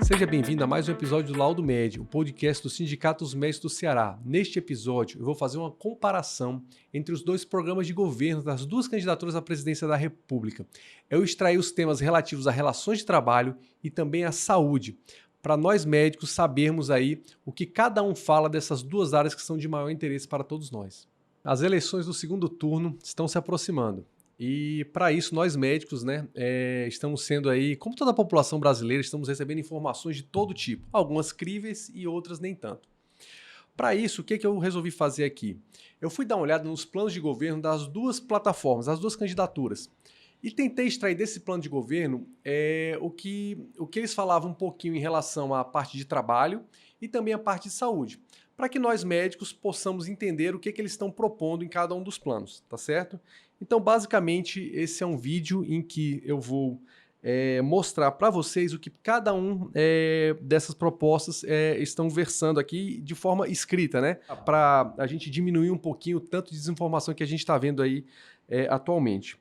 Seja bem-vindo a mais um episódio do Laudo Médio, o podcast do Sindicato dos Médicos do Ceará. Neste episódio, eu vou fazer uma comparação entre os dois programas de governo das duas candidaturas à presidência da República. Eu extraí os temas relativos a relações de trabalho e também à saúde, para nós médicos sabermos aí o que cada um fala dessas duas áreas que são de maior interesse para todos nós. As eleições do segundo turno estão se aproximando. E para isso nós médicos, estamos sendo aí, como toda a população brasileira, estamos recebendo informações de todo tipo, algumas críveis e outras nem tanto. Para isso, o que eu resolvi fazer aqui? Eu fui dar uma olhada nos planos de governo das duas plataformas, das duas candidaturas, e tentei extrair desse plano de governo o que eles falavam um pouquinho em relação à parte de trabalho e também à parte de saúde, para que nós médicos possamos entender o que eles estão propondo em cada um dos planos, tá certo? Então, basicamente, esse é um vídeo em que eu vou mostrar para vocês o que cada um dessas propostas estão versando aqui de forma escrita, né? Para a gente diminuir um pouquinho o tanto de desinformação que a gente está vendo aí atualmente.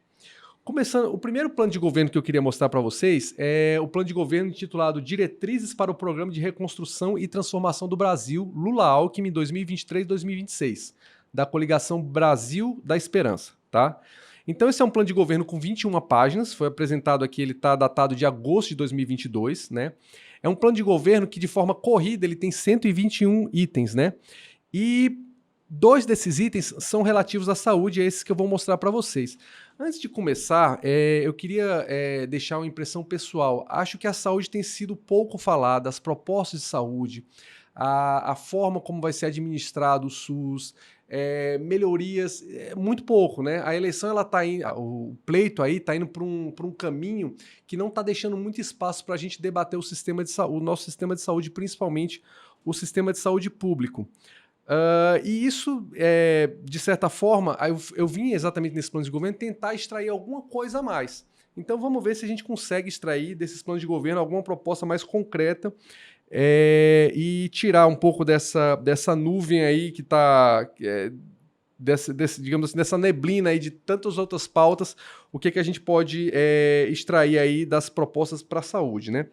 Começando, o primeiro plano de governo que eu queria mostrar para vocês é o plano de governo intitulado Diretrizes para o Programa de Reconstrução e Transformação do Brasil, Lula-Alckmin 2023-2026, da coligação Brasil da Esperança, tá? Então esse é um plano de governo com 21 páginas, foi apresentado aqui, ele está datado de agosto de 2022, né? É um plano de governo que de forma corrida ele tem 121 itens, né? E dois desses itens são relativos à saúde, é esses que eu vou mostrar para vocês. Antes de começar, eu queria deixar uma impressão pessoal. Acho que a saúde tem sido pouco falada, as propostas de saúde, a forma como vai ser administrado o SUS, melhorias, muito pouco, né? A eleição, ela tá indo, o pleito aí está indo para um caminho que não está deixando muito espaço para a gente debater o sistema de saúde, o nosso sistema de saúde, principalmente o sistema de saúde público. E isso, de certa forma, eu vim exatamente nesse plano de governo tentar extrair alguma coisa a mais. Então vamos ver se a gente consegue extrair desses planos de governo alguma proposta mais concreta e tirar um pouco dessa nuvem aí que está, digamos assim, dessa neblina aí de tantas outras pautas, o que a gente pode extrair aí das propostas para a saúde, né?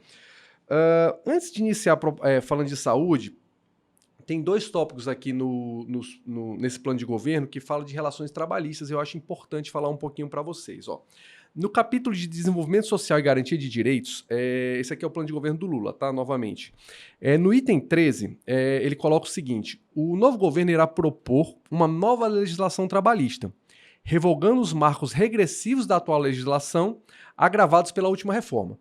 Antes de iniciar falando de saúde, tem dois tópicos aqui nesse plano de governo que falam de relações trabalhistas. Eu acho importante falar um pouquinho para vocês. Ó. No capítulo de Desenvolvimento Social e Garantia de Direitos, esse aqui é o plano de governo do Lula, tá? Novamente. No item 13, ele coloca o seguinte: o novo governo irá propor uma nova legislação trabalhista, revogando os marcos regressivos da atual legislação, agravados pela última reforma.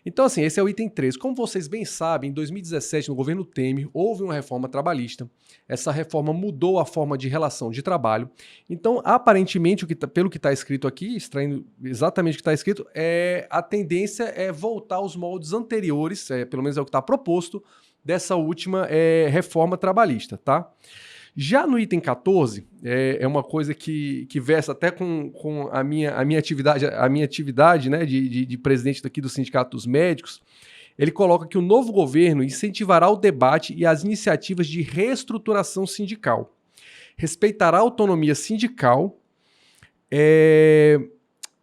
Então, assim, esse é o item 13. Como vocês bem sabem, em 2017, no governo Temer, houve uma reforma trabalhista. Essa reforma mudou a forma de relação de trabalho. Então, aparentemente, pelo que está escrito aqui, extraindo exatamente o que está escrito, a tendência é voltar aos moldes anteriores, pelo menos é o que está proposto, dessa última reforma trabalhista, tá? Já no item 14, é uma coisa que versa até com a minha atividade, né, de presidente daqui do Sindicato dos Médicos. Ele coloca que o novo governo incentivará o debate e as iniciativas de reestruturação sindical, respeitará a autonomia sindical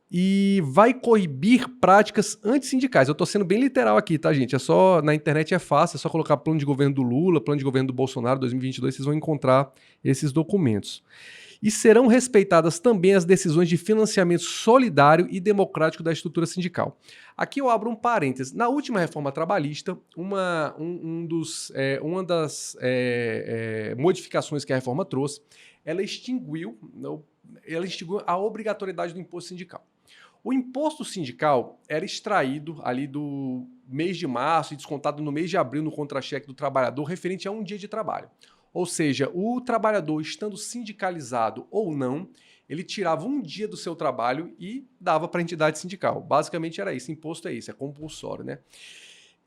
e vai coibir práticas antissindicais. Eu estou sendo bem literal aqui, tá, gente? Na internet é fácil, é só colocar plano de governo do Lula, plano de governo do Bolsonaro 2022, vocês vão encontrar esses documentos. E serão respeitadas também as decisões de financiamento solidário e democrático da estrutura sindical. Aqui eu abro um parênteses. Na última reforma trabalhista, uma das modificações que a reforma trouxe, ela extinguiu a obrigatoriedade do imposto sindical. O imposto sindical era extraído ali do mês de março e descontado no mês de abril no contra-cheque do trabalhador referente a um dia de trabalho. Ou seja, o trabalhador, estando sindicalizado ou não, ele tirava um dia do seu trabalho e dava para a entidade sindical. Basicamente era isso, imposto é isso, é compulsório, né?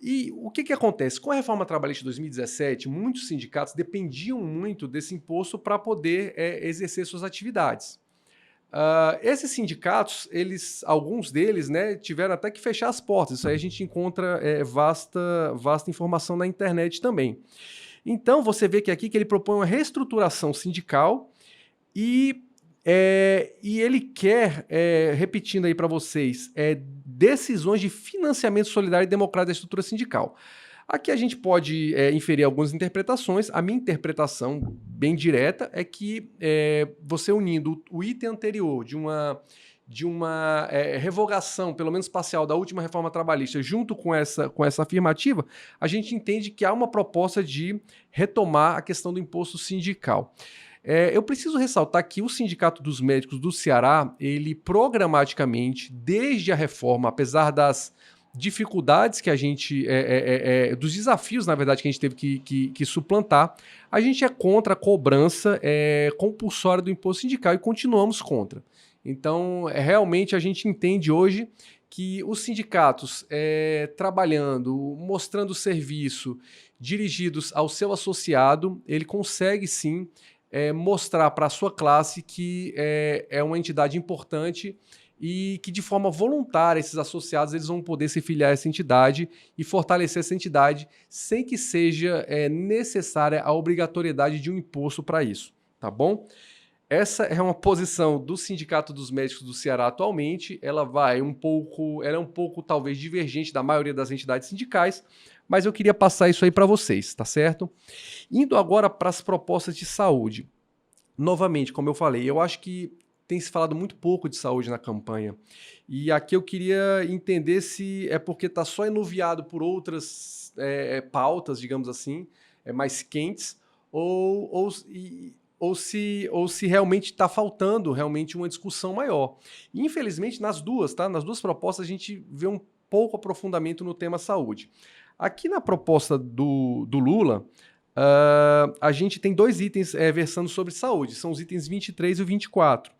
E o que acontece? Com a reforma trabalhista de 2017, muitos sindicatos dependiam muito desse imposto para poder exercer suas atividades. Esses sindicatos, alguns deles, né, tiveram até que fechar as portas. Isso aí a gente encontra vasta informação na internet também. Então, você vê que aqui que ele propõe uma reestruturação sindical e ele quer, repetindo aí para vocês, decisões de financiamento solidário e democrático da estrutura sindical. Aqui a gente pode inferir algumas interpretações. A minha interpretação bem direta é que você unindo o item anterior de uma revogação, pelo menos parcial, da última reforma trabalhista, junto com essa afirmativa, a gente entende que há uma proposta de retomar a questão do imposto sindical. Eu preciso ressaltar que o Sindicato dos Médicos do Ceará, ele programaticamente, desde a reforma, apesar das dificuldades que a gente, dos desafios, na verdade, que a gente teve que suplantar, a gente é contra a cobrança compulsória do imposto sindical e continuamos contra. Então, realmente a gente entende hoje que os sindicatos trabalhando, mostrando serviço, dirigidos ao seu associado, ele consegue sim mostrar para a sua classe que é uma entidade importante e que de forma voluntária esses associados eles vão poder se filiar a essa entidade e fortalecer essa entidade sem que seja necessária a obrigatoriedade de um imposto para isso, tá bom? Essa é uma posição do Sindicato dos Médicos do Ceará atualmente, ela é um pouco talvez divergente da maioria das entidades sindicais, mas eu queria passar isso aí para vocês, tá certo? Indo agora para as propostas de saúde. Novamente, como eu falei, eu acho que tem se falado muito pouco de saúde na campanha. E aqui eu queria entender se é porque está só enuviado por outras pautas, digamos assim, mais quentes, ou se realmente está faltando realmente uma discussão maior. E, infelizmente, nas duas propostas, a gente vê um pouco aprofundamento no tema saúde. Aqui na proposta do Lula, a gente tem dois itens versando sobre saúde, são os itens 23 e o 24.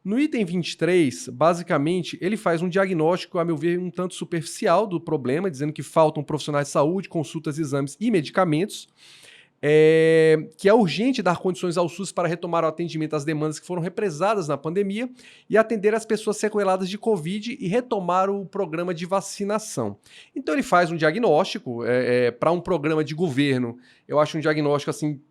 No item 23, basicamente, ele faz um diagnóstico, a meu ver, um tanto superficial do problema, dizendo que faltam profissionais de saúde, consultas, exames e medicamentos, que é urgente dar condições ao SUS para retomar o atendimento às demandas que foram represadas na pandemia e atender as pessoas sequeladas de Covid e retomar o programa de vacinação. Então ele faz um diagnóstico para um programa de governo, eu acho um diagnóstico assim,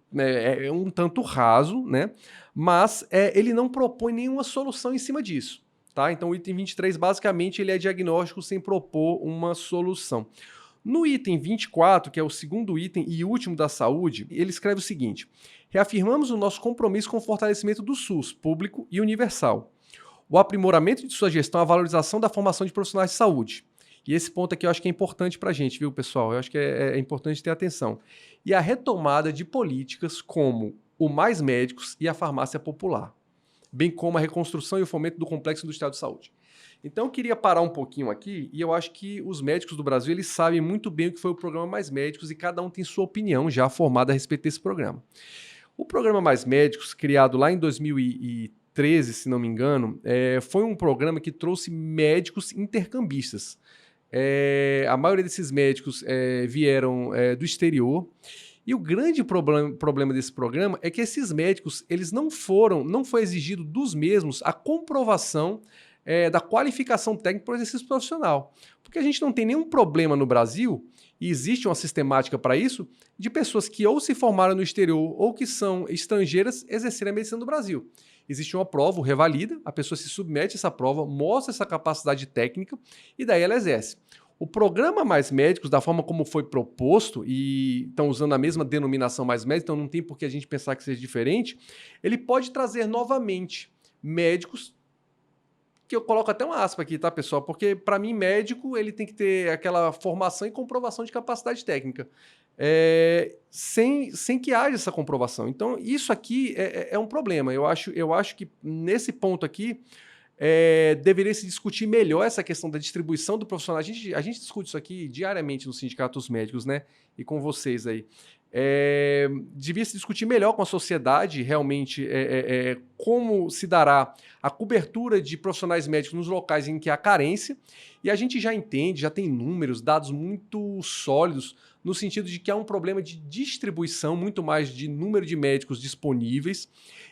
um tanto raso, né? Mas ele não propõe nenhuma solução em cima disso. Tá? Então o item 23 basicamente ele é diagnóstico sem propor uma solução. No item 24, que é o segundo item e último da saúde, ele escreve o seguinte: reafirmamos o nosso compromisso com o fortalecimento do SUS, público e universal, o aprimoramento de sua gestão, a valorização da formação de profissionais de saúde. E esse ponto aqui eu acho que é importante para a gente, viu, pessoal? Eu acho que é importante ter atenção. E a retomada de políticas como o Mais Médicos e a farmácia popular, bem como a reconstrução e o fomento do complexo industrial de saúde. Então eu queria parar um pouquinho aqui e eu acho que os médicos do Brasil eles sabem muito bem o que foi o programa Mais Médicos e cada um tem sua opinião já formada a respeito desse programa. O programa Mais Médicos, criado lá em 2013, se não me engano, foi um programa que trouxe médicos intercambistas. A maioria desses médicos vieram do exterior e o grande problema desse programa é que esses médicos eles não foi exigido dos mesmos a comprovação da qualificação técnica para o exercício profissional. Porque a gente não tem nenhum problema no Brasil, e existe uma sistemática para isso, de pessoas que ou se formaram no exterior ou que são estrangeiras exercerem a medicina no Brasil. Existe uma prova, o Revalida, a pessoa se submete a essa prova, mostra essa capacidade técnica e daí ela exerce. O programa Mais Médicos, da forma como foi proposto, e estão usando a mesma denominação Mais Médicos, então não tem por que a gente pensar que seja diferente, ele pode trazer novamente médicos, que eu coloco até uma aspa aqui, tá, pessoal? Porque, para mim, médico ele tem que ter aquela formação e comprovação de capacidade técnica, sem que haja essa comprovação. Então, isso aqui é um problema. Eu acho que, nesse ponto aqui, deveria se discutir melhor essa questão da distribuição do profissional. A gente discute isso aqui diariamente no Sindicato dos Médicos, né? E com vocês aí. Devia se discutir melhor com a sociedade realmente como se dará a cobertura de profissionais médicos nos locais em que há carência, e a gente já entende, já tem números, dados muito sólidos no sentido de que há um problema de distribuição, muito mais de número de médicos disponíveis,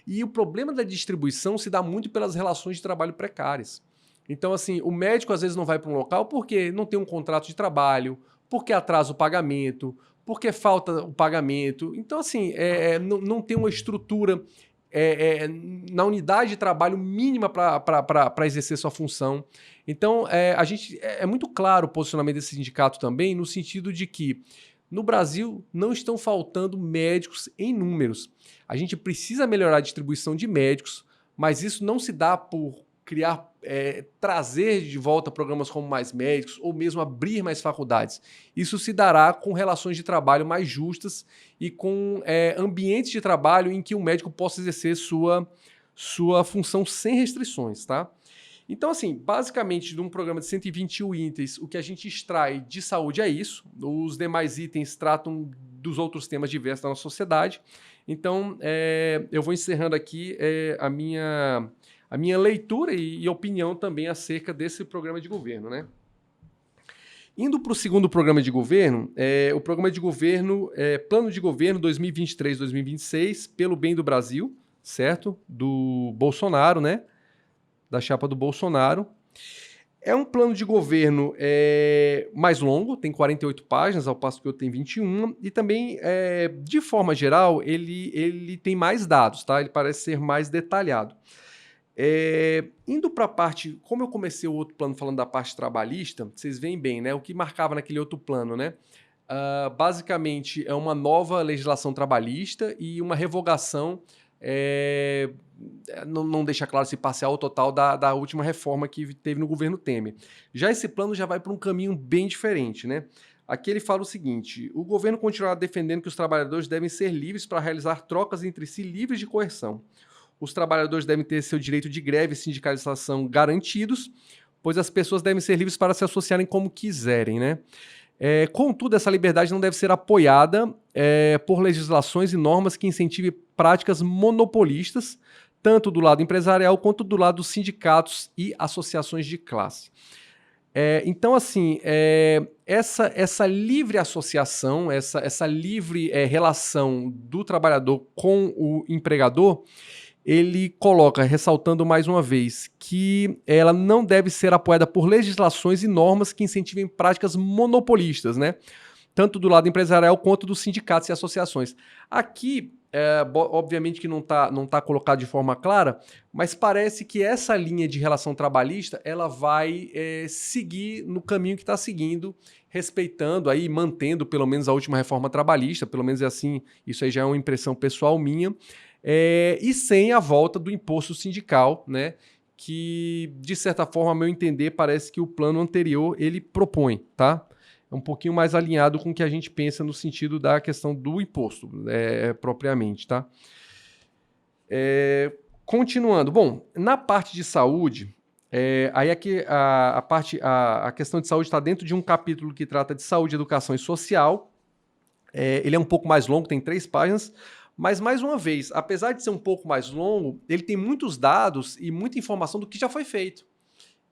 e o problema da distribuição se dá muito pelas relações de trabalho precárias. Então, assim, o médico às vezes não vai para um local porque não tem um contrato de trabalho, porque atrasa o pagamento, porque falta o pagamento. Então, assim, não tem uma estrutura na unidade de trabalho mínima para exercer sua função. Então, é muito claro o posicionamento desse sindicato também, no sentido de que No Brasil, não estão faltando médicos em números. A gente precisa melhorar a distribuição de médicos, mas isso não se dá por criar, trazer de volta programas como Mais Médicos ou mesmo abrir mais faculdades. Isso se dará com relações de trabalho mais justas e com ambientes de trabalho em que o médico possa exercer sua função sem restrições, tá? Então, assim, basicamente, de um programa de 121 itens, o que a gente extrai de saúde é isso. Os demais itens tratam dos outros temas diversos da nossa sociedade. Então, eu vou encerrando aqui a minha leitura e opinião também acerca desse programa de governo, né? Indo para o segundo programa de governo, o programa de governo Plano de Governo 2023-2026, pelo bem do Brasil, certo? Do Bolsonaro, né? Da chapa do Bolsonaro. É um plano de governo mais longo, tem 48 páginas, ao passo que eu tenho 21, e também, de forma geral, ele tem mais dados, tá? Ele parece ser mais detalhado. Indo para a parte, como eu comecei o outro plano falando da parte trabalhista, vocês veem bem, né? O que marcava naquele outro plano, né? Basicamente, é uma nova legislação trabalhista e uma revogação, não deixa claro se parcial ou total, da última reforma que teve no governo Temer. Já esse plano já vai para um caminho bem diferente, né? Aqui ele fala o seguinte: o governo continuará defendendo que os trabalhadores devem ser livres para realizar trocas entre si livres de coerção. Os trabalhadores devem ter seu direito de greve e sindicalização garantidos, pois as pessoas devem ser livres para se associarem como quiserem, né? Contudo, essa liberdade não deve ser apoiada por legislações e normas que incentivem práticas monopolistas, tanto do lado empresarial quanto do lado dos sindicatos e associações de classe. Então, assim, essa livre associação, essa livre relação do trabalhador com o empregador, ele coloca, ressaltando mais uma vez, que ela não deve ser apoiada por legislações e normas que incentivem práticas monopolistas, né? Tanto do lado empresarial quanto dos sindicatos e associações. Aqui, obviamente que não tá colocado de forma clara, mas parece que essa linha de relação trabalhista ela vai seguir no caminho que está seguindo, respeitando, aí, mantendo pelo menos a última reforma trabalhista, pelo menos é assim, isso aí já é uma impressão pessoal minha, e sem a volta do imposto sindical, né? Que, de certa forma, a meu entender, parece que o plano anterior ele propõe, tá? É um pouquinho mais alinhado com o que a gente pensa no sentido da questão do imposto, propriamente, tá? Continuando. Bom, na parte de saúde, aí aqui a questão de saúde está dentro de um capítulo que trata de saúde, educação e social. Ele é um pouco mais longo, tem 3 páginas, mas, mais uma vez, apesar de ser um pouco mais longo, ele tem muitos dados e muita informação do que já foi feito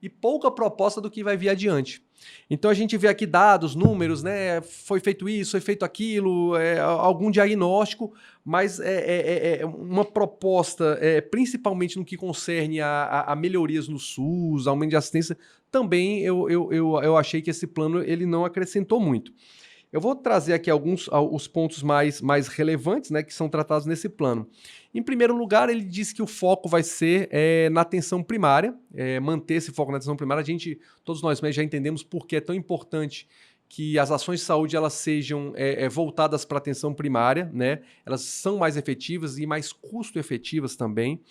e pouca proposta do que vai vir adiante. Então a gente vê aqui dados, números, né? Foi feito isso, foi feito aquilo, algum diagnóstico, mas uma proposta, principalmente no que concerne a melhorias no SUS, aumento de assistência, também eu achei que esse plano ele não acrescentou muito. Eu vou trazer aqui os pontos mais relevantes, né, que são tratados nesse plano. Em primeiro lugar, ele diz que o foco vai ser na atenção primária, manter esse foco na atenção primária. Todos nós já entendemos por que é tão importante que as ações de saúde elas sejam voltadas para a atenção primária, né? Elas são mais efetivas e mais custo-efetivas também.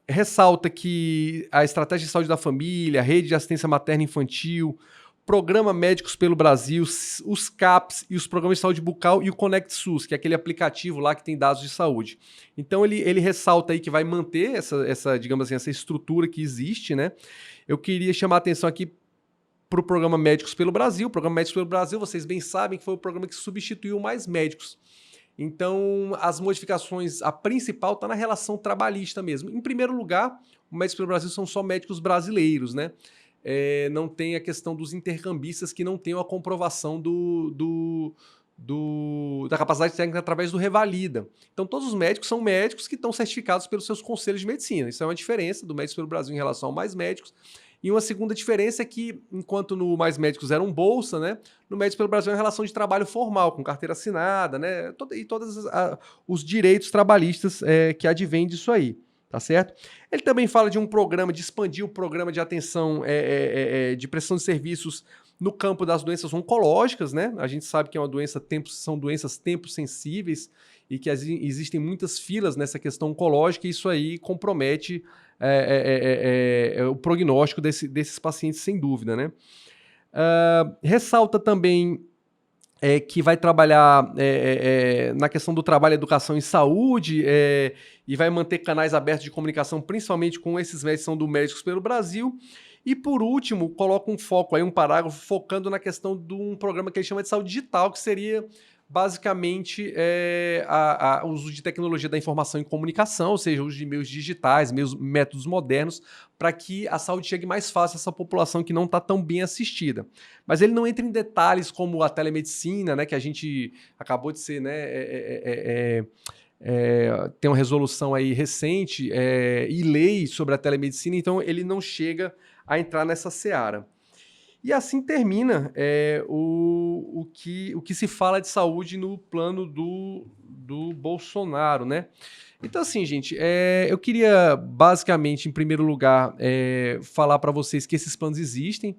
Ressalta que a estratégia de saúde da família, a rede de assistência materna e infantil, Programa Médicos pelo Brasil, os CAPs e os programas de saúde bucal e o Conect SUS, que é aquele aplicativo lá que tem dados de saúde. Então ele ressalta aí que vai manter digamos assim, essa estrutura que existe, né? Eu queria chamar a atenção aqui para o Programa Médicos pelo Brasil. O Programa Médicos pelo Brasil, vocês bem sabem que foi o programa que substituiu Mais Médicos. Então, as modificações, a principal está na relação trabalhista mesmo. Em primeiro lugar, o Médicos pelo Brasil são só médicos brasileiros, né? Não tem a questão dos intercambistas que não tenham a comprovação da capacidade técnica através do Revalida. Então, todos os médicos são médicos que estão certificados pelos seus conselhos de medicina. Isso é uma diferença do Médicos pelo Brasil em relação ao Mais Médicos. E uma segunda diferença é que, enquanto no Mais Médicos era um bolsa, né, no Médicos pelo Brasil é uma relação de trabalho formal, com carteira assinada, né, e todos os direitos trabalhistas que advêm disso aí. Tá certo? Ele também fala de um programa, de expandir o programa de atenção, de prestação de serviços no campo das doenças oncológicas, né? A gente sabe que é uma doença, são doenças tempo-sensíveis e que existem muitas filas nessa questão oncológica e isso aí compromete o prognóstico desses pacientes, sem dúvida, né? Ressalta também que vai trabalhar na questão do trabalho, educação e saúde e vai manter canais abertos de comunicação, principalmente com esses médicos que são do Médicos pelo Brasil. E, por último, coloca um foco aí, um parágrafo, focando na questão de um programa que ele chama de saúde digital, que seria basicamente o uso de tecnologia da informação e comunicação, ou seja, o uso de meios digitais, métodos modernos, para que a saúde chegue mais fácil a essa população que não está tão bem assistida. Mas ele não entra em detalhes como a telemedicina, né, que a gente acabou de ser, né, tem uma resolução aí recente e lei sobre a telemedicina, então ele não chega a entrar nessa seara. E assim termina o que se fala de saúde no plano do Bolsonaro, né? Então, assim, gente, eu queria basicamente, em primeiro lugar, falar para vocês que esses planos existem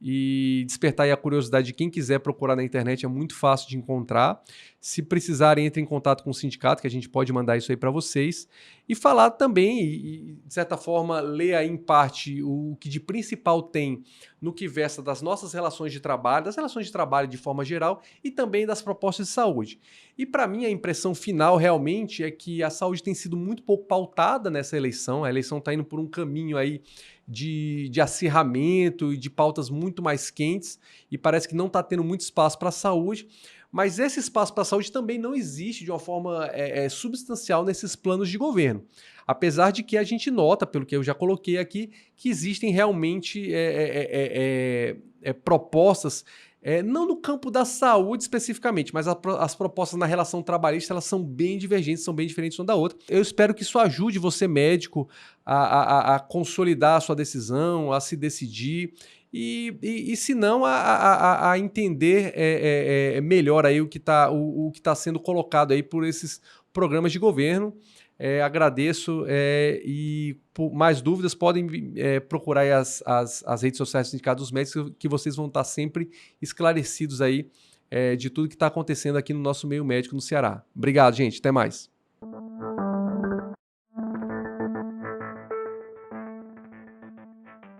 e despertar aí a curiosidade de quem quiser procurar na internet, é muito fácil de encontrar. Se precisarem, entrem em contato com o sindicato, que a gente pode mandar isso aí para vocês. E falar também, e de certa forma, ler aí em parte o que de principal tem no que versa das nossas relações de trabalho, das relações de trabalho de forma geral e também das propostas de saúde. E para mim a impressão final realmente é que a saúde tem sido muito pouco pautada nessa eleição, a eleição está indo por um caminho aí de acirramento e de pautas muito mais quentes e parece que não está tendo muito espaço para a saúde, mas esse espaço para a saúde também não existe de uma forma substancial nesses planos de governo. Apesar de que a gente nota, pelo que eu já coloquei aqui, que existem realmente propostas, não no campo da saúde especificamente, mas as propostas na relação trabalhista elas são bem divergentes, são bem diferentes uma da outra. Eu espero que isso ajude você, médico, a consolidar a sua decisão, a se decidir e se não, a entender melhor aí o que tá sendo colocado aí por esses programas de governo. Agradeço e por mais dúvidas podem procurar aí as redes sociais do Sindicato dos Médicos, que vocês vão estar sempre esclarecidos aí de tudo que está acontecendo aqui no nosso meio médico no Ceará. Obrigado, gente. Até mais.